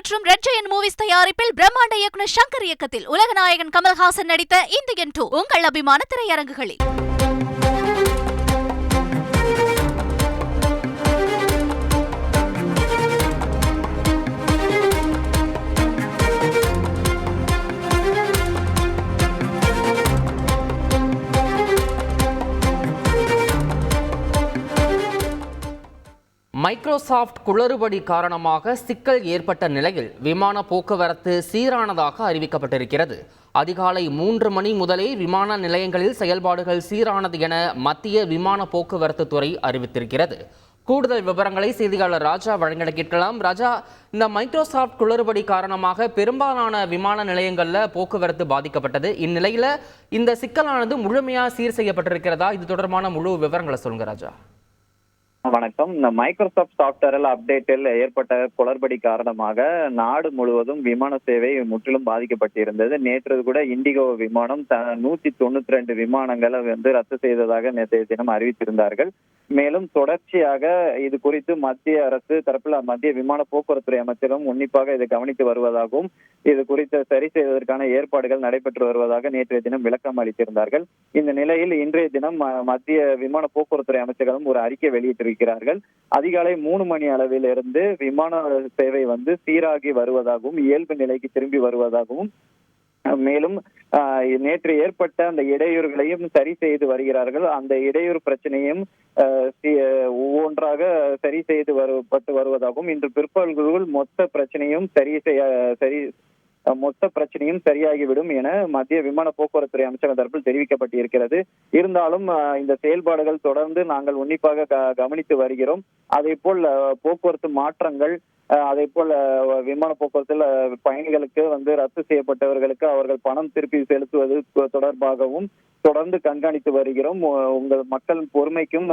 மற்றும் red giant movies தயாரிப்பில் பிரம்மாண்ட இயக்குனர் சங்கர் இயக்கத்தில் உலகநாயகன் கமல்ஹாசன் நடித்த இந்தியன் 2 உங்கள் அபிமான திரையரங்குகளில். மைக்ரோசாஃப்ட் குளறுபடி காரணமாக சிக்கல் ஏற்பட்ட நிலையில் விமான போக்குவரத்து சீரானதாக அறிவிக்கப்பட்டிருக்கிறது. அதிகாலை 3 மணி முதலே விமான நிலையங்களில் செயல்பாடுகள் சீரானது என மத்திய விமான போக்குவரத்து துறை அறிவித்திருக்கிறது. கூடுதல் விவரங்களை செய்தியாளர் ராஜா வழங்கிட கேட்கலாம். ராஜா, இந்த மைக்ரோசாஃப்ட் குளறுபடி காரணமாக பெரும்பாலான விமான நிலையங்களில் போக்குவரத்து பாதிக்கப்பட்டது. இந்நிலையில் இந்த சிக்கலானது முழுமையாக சீர் செய்யப்பட்டிருக்கிறதா? இது தொடர்பான முழு விவரங்களை சொல்லுங்க ராஜா. வணக்கம். இந்த மைக்ரோசாஃப்ட் சாப்ட்வேர் அப்டேட்டில் ஏற்பட்ட குளறுபடி காரணமாக நாடு முழுவதும் விமான சேவை முற்றிலும் பாதிக்கப்பட்டிருந்தது. நேற்று கூட இண்டிகோ விமானம் 192 விமானங்களை ரத்து செய்ததாக நேற்றைய தினம் அறிவித்திருந்தார்கள். மேலும் தொடர்ச்சியாக இது குறித்து மத்திய அரசு தரப்பில் மத்திய விமான போக்குவரத்துறை அமைச்சரும் உன்னிப்பாக இதை கவனித்து வருவதாகவும் இது குறித்து சரி செய்வதற்கான ஏற்பாடுகள் நடைபெற்று வருவதாக நேற்றைய தினம் விளக்கம் அளித்திருந்தார்கள். இந்த நிலையில் இன்றைய தினம் மத்திய விமான போக்குவரத்துறை அமைச்சர்களும் ஒரு அறிக்கை வெளியிட்டிருக்கிறார்கள். அதிகாலை 3 மணி அளவில் இருந்து விமான சேவை சீராகி வருவதாகவும் இயல்பு நிலைக்கு திரும்பி வருவதாகவும் மேலும் நேற்று ஏற்பட்ட அந்த இடையூறுகளையும் சரி செய்து வருகிறார்கள். அந்த இடையூறு பிரச்சனையும் ஒவ்வொன்றாக சரி செய்து வருவதாகவும் இன்று பிற்பகலுக்குள் மொத்த பிரச்சனையும் சரியாகிவிடும் என மத்திய விமான போக்குவரத்துறை அமைச்சகம் தரப்பில் தெரிவிக்கப்பட்டிருக்கிறது. இருந்தாலும் இந்த செயல்பாடுகள் தொடர்ந்து நாங்கள் உன்னிப்பாக கவனித்து வருகிறோம். அதே போல் போக்குவரத்து மாற்றங்கள், அதே போல் விமான போக்குவரத்தில் பயணிகளுக்கு ரத்து செய்யப்பட்டவர்களுக்கு அவர்கள் பணம் திருப்பி செலுத்துவது தொடர்பாகவும் தொடர்ந்து கண்காணித்து வருகிறோம். உங்கள் மக்கள் பொறுமைக்கும்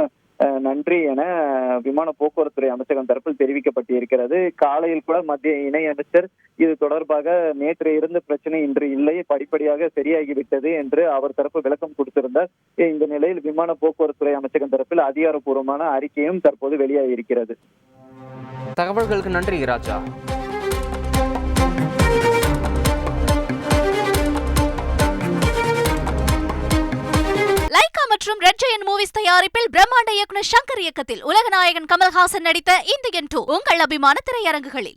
நன்றி என விமான போக்குவரத்துறை அமைச்சகம் தரப்பில் தெரிவிக்கப்பட்டிருக்கிறது. காலையில் கூட மத்திய இணை அமைச்சர் இது தொடர்பாக நேற்று இருந்த பிரச்சனை இன்று இல்லை, படிப்படியாக சரியாகிவிட்டது என்று அவர் தரப்பு விளக்கம் கொடுத்திருந்தார். இந்த நிலையில் விமான போக்குவரத்துறை அமைச்சகம் தரப்பில் அதிகாரப்பூர்வமான அறிக்கையும் தற்போது வெளியாகி இருக்கிறது. தகவல்களுக்கு நன்றி ராஜா. லைகா மற்றும் ரெட் ஜெயண்ட் மூவிஸ் தயாரிப்பில் பிரம்மாண்ட இயக்குனர் சங்கர் இயக்கத்தில் உலகநாயகன் கமல்ஹாசன் நடித்த இந்தியன் 2 உங்கள் அபிமான திரையரங்குகளில்.